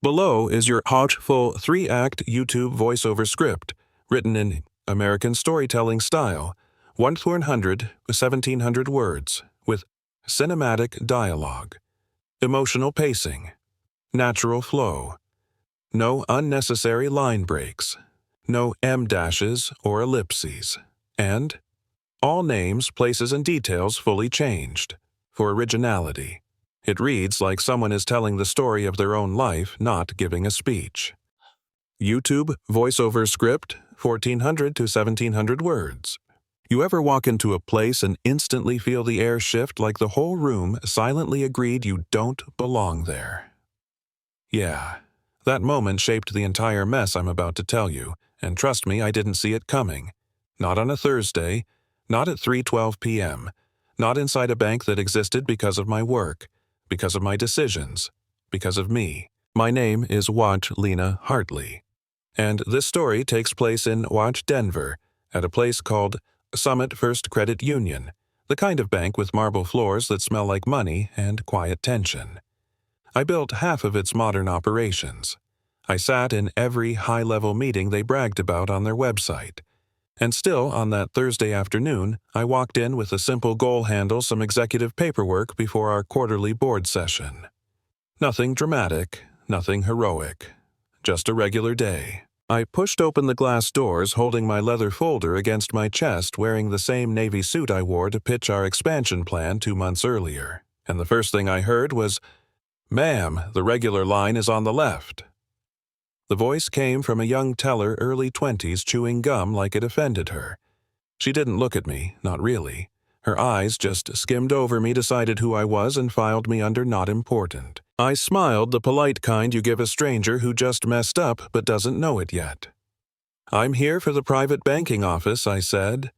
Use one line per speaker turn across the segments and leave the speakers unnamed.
Below is your hodgeful 3-act YouTube voiceover script, written in American storytelling style, 1 to 100, 1,700 words, with cinematic dialogue, emotional pacing, natural flow, no unnecessary line breaks, no em dashes or ellipses, and all names, places, and details fully changed, for originality. It reads like someone is telling the story of their own life, not giving a speech. YouTube voiceover script, 1,400 to 1,700 words. You ever walk into a place and instantly feel the air shift like the whole room silently agreed you don't belong there? Yeah, that moment shaped the entire mess I'm about to tell you, and trust me, I didn't see it coming. Not on a Thursday, not at 3:12 p.m., not inside a bank that existed because of my work, because of my decisions, because of me. My name is Watch Lena Hartley, and this story takes place in Watch Denver, at a place called Summit First Credit Union, the kind of bank with marble floors that smell like money and quiet tension. I built half of its modern operations. I sat in every high-level meeting they bragged about on their website. And still, on that Thursday afternoon, I walked in with a simple goal handle, some executive paperwork before our quarterly board session. Nothing dramatic, nothing heroic. Just a regular day. I pushed open the glass doors, holding my leather folder against my chest, wearing the same navy suit I wore to pitch our expansion plan 2 months earlier. And the first thing I heard was, "Ma'am, the regular line is on the left." The voice came from a young teller, early 20s, chewing gum like it offended her. She didn't look at me, not really. Her eyes just skimmed over me, decided who I was, and filed me under not important. I smiled, the polite kind you give a stranger who just messed up but doesn't know it yet. "I'm here for the private banking office," I said.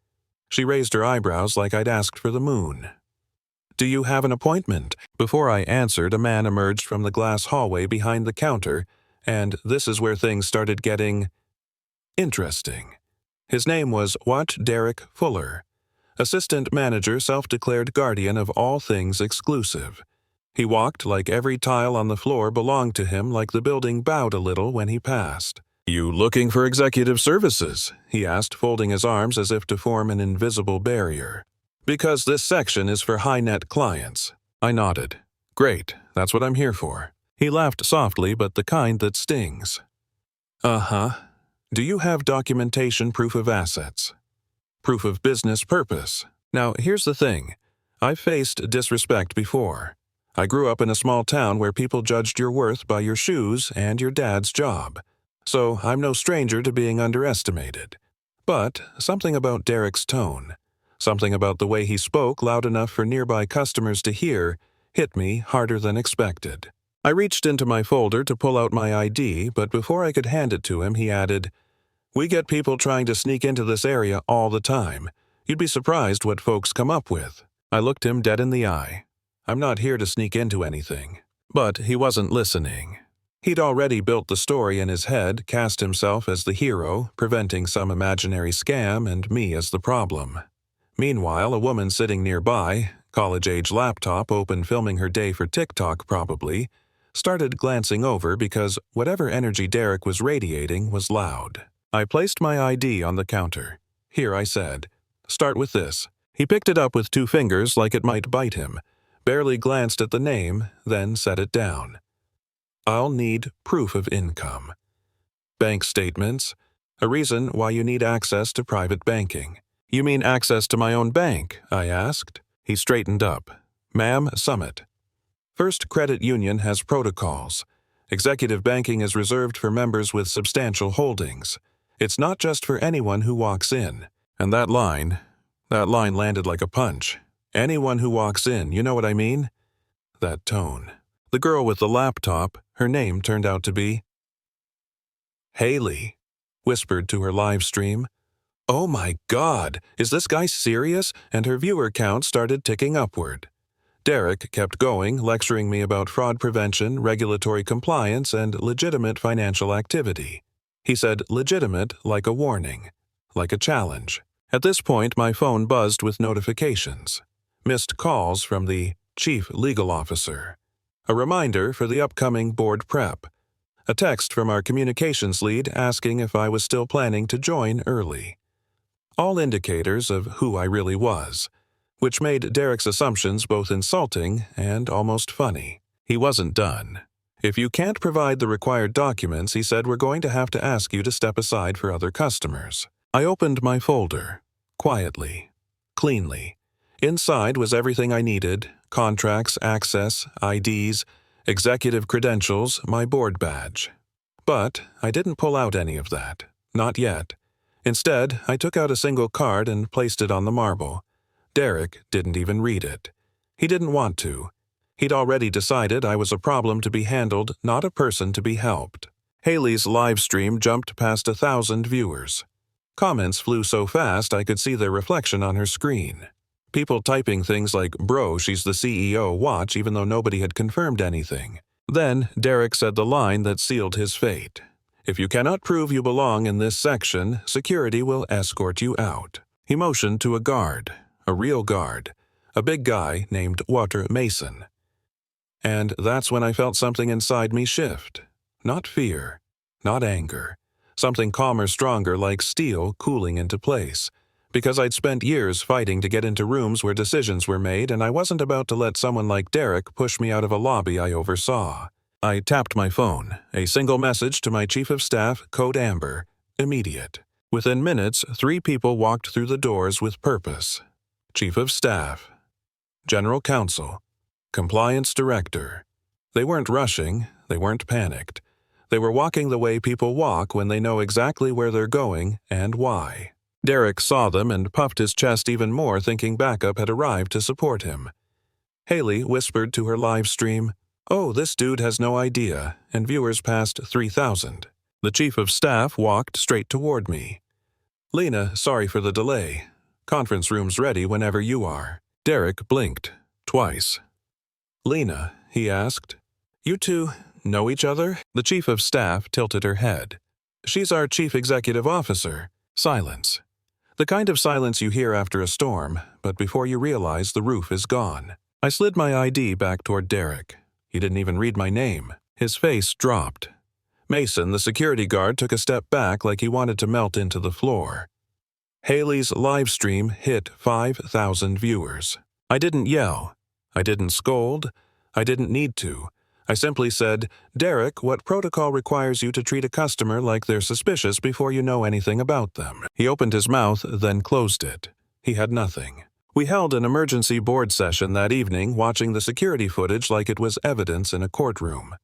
She raised her eyebrows like I'd asked for the moon. "Do you have an appointment?" Before I answered, a man emerged from the glass hallway behind the counter, and this is where things started getting interesting. His name was Watch Derek Fuller, assistant manager, self-declared guardian of all things exclusive. He walked like every tile on the floor belonged to him, like the building bowed a little when he passed. "You looking for executive services?" he asked, folding his arms as if to form an invisible barrier. "Because this section is for high-net clients." I nodded. "Great, that's what I'm here for." He laughed softly, but the kind that stings. "Uh-huh. Do you have documentation, proof of assets? Proof of business purpose?" Now, here's the thing. I've faced disrespect before. I grew up in a small town where people judged your worth by your shoes and your dad's job. So I'm no stranger to being underestimated. But something about Derek's tone, something about the way he spoke loud enough for nearby customers to hear, hit me harder than expected. I reached into my folder to pull out my ID, but before I could hand it to him, he added, "We get people trying to sneak into this area all the time. You'd be surprised what folks come up with." I looked him dead in the eye. I'm not here to sneak into anything. But he wasn't listening. He'd already built the story in his head, cast himself as the hero, preventing some imaginary scam, and me as the problem. Meanwhile, a woman sitting nearby, college-age laptop open, filming her day for TikTok probably, started glancing over because whatever energy Derek was radiating was loud. I placed my ID on the counter. "Here," I said. "Start with this." He picked it up with 2 fingers like it might bite him, barely glanced at the name, then set it down. "I'll need proof of income. Bank statements. A reason why you need access to private banking." "You mean access to my own bank?" I asked. He straightened up. "Ma'am, Summit. First Credit Union has protocols. Executive banking is reserved for members with substantial holdings. It's not just for anyone who walks in." And that line landed like a punch. Anyone who walks in, you know what I mean? That tone. The girl with the laptop, her name turned out to be Haley, whispered to her live stream. "Oh my God, is this guy serious?" And her viewer count started ticking upward. Derek kept going, lecturing me about fraud prevention, regulatory compliance, and legitimate financial activity. He said legitimate like a warning, like a challenge. At this point, my phone buzzed with notifications. Missed calls from the chief legal officer. A reminder for the upcoming board prep. A text from our communications lead asking if I was still planning to join early. All indicators of who I really was, which made Derek's assumptions both insulting and almost funny. He wasn't done. If you can't provide the required documents, he said, we're going to have to ask you to step aside for other customers. I opened my folder, quietly, cleanly. Inside was everything I needed: contracts, access, IDs, executive credentials, my board badge. But I didn't pull out any of that. Not yet. Instead, I took out a single card and placed it on the marble. Derek didn't even read it. He didn't want to. He'd already decided I was a problem to be handled, not a person to be helped. Haley's live stream jumped past 1,000 viewers. Comments flew so fast I could see their reflection on her screen. People typing things like, "Bro, she's the CEO, watch," even though nobody had confirmed anything. Then Derek said the line that sealed his fate. "If you cannot prove you belong in this section, security will escort you out." He motioned to a guard, a real guard, a big guy named Walter Mason. And that's when I felt something inside me shift. Not fear, not anger. Something calmer, stronger, like steel cooling into place. Because I'd spent years fighting to get into rooms where decisions were made, and I wasn't about to let someone like Derek push me out of a lobby I oversaw. I tapped my phone, a single message to my Chief of Staff, Code Amber, immediate. Within minutes, 3 people walked through the doors with purpose. Chief of Staff, General Counsel, Compliance Director. They weren't rushing, they weren't panicked. They were walking the way people walk when they know exactly where they're going and why. Derek saw them and puffed his chest even more, thinking backup had arrived to support him. Haley whispered to her live stream, "Oh, this dude has no idea," and viewers passed 3,000. The Chief of Staff walked straight toward me. "Lena, sorry for the delay. Conference room's ready whenever you are." Derek blinked, twice. "Lena," he asked, "you two know each other?" The Chief of Staff tilted her head. "She's our Chief Executive Officer." Silence. The kind of silence you hear after a storm, but before you realize the roof is gone. I slid my ID back toward Derek. He didn't even read my name. His face dropped. Mason, the security guard, took a step back like he wanted to melt into the floor. Haley's live stream hit 5,000 viewers. I didn't yell. I didn't scold. I didn't need to. I simply said, "Derek, what protocol requires you to treat a customer like they're suspicious before you know anything about them?" He opened his mouth, then closed it. He had nothing. We held an emergency board session that evening, watching the security footage like it was evidence in a courtroom.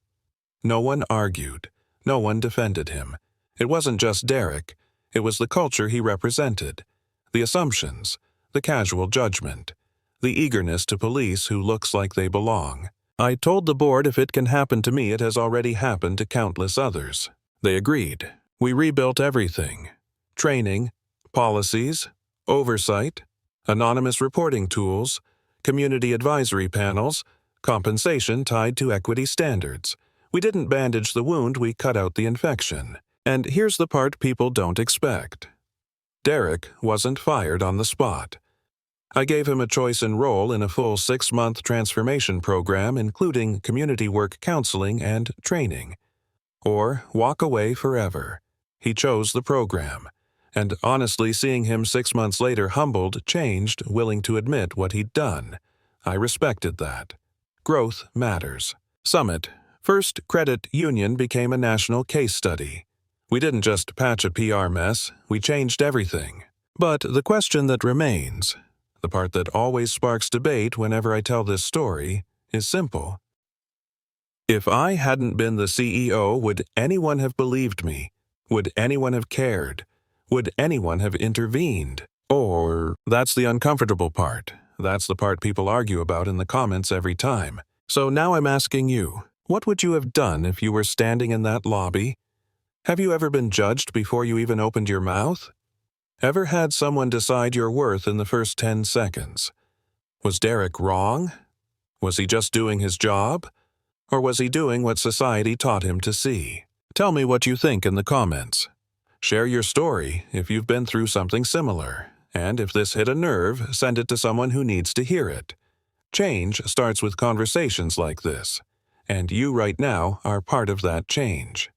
No one argued. No one defended him. It wasn't just Derek. It was the culture he represented. The assumptions. The casual judgment. The eagerness to police who looks like they belong. I told the board if it can happen to me, it has already happened to countless others. They agreed. We rebuilt everything. Training, policies, oversight, anonymous reporting tools, community advisory panels, compensation tied to equity standards. We didn't bandage the wound, we cut out the infection. And here's the part people don't expect. Derek wasn't fired on the spot. I gave him a choice and role in a full 6-month transformation program, including community work counseling and training. Or walk away forever. He chose the program. And honestly, seeing him 6 months later humbled, changed, willing to admit what he'd done, I respected that. Growth matters. Summit, First Credit Union, became a national case study. We didn't just patch a PR mess, we changed everything. But the question that remains, the part that always sparks debate whenever I tell this story, is simple. If I hadn't been the CEO, would anyone have believed me? Would anyone have cared? Would anyone have intervened? Or, that's the uncomfortable part. That's the part people argue about in the comments every time. So now I'm asking you, what would you have done if you were standing in that lobby? Have you ever been judged before you even opened your mouth? Ever had someone decide your worth in the first 10 seconds? Was Derek wrong? Was he just doing his job? Or was he doing what society taught him to see? Tell me what you think in the comments. Share your story if you've been through something similar. And if this hit a nerve, send it to someone who needs to hear it. Change starts with conversations like this. And you right now are part of that change.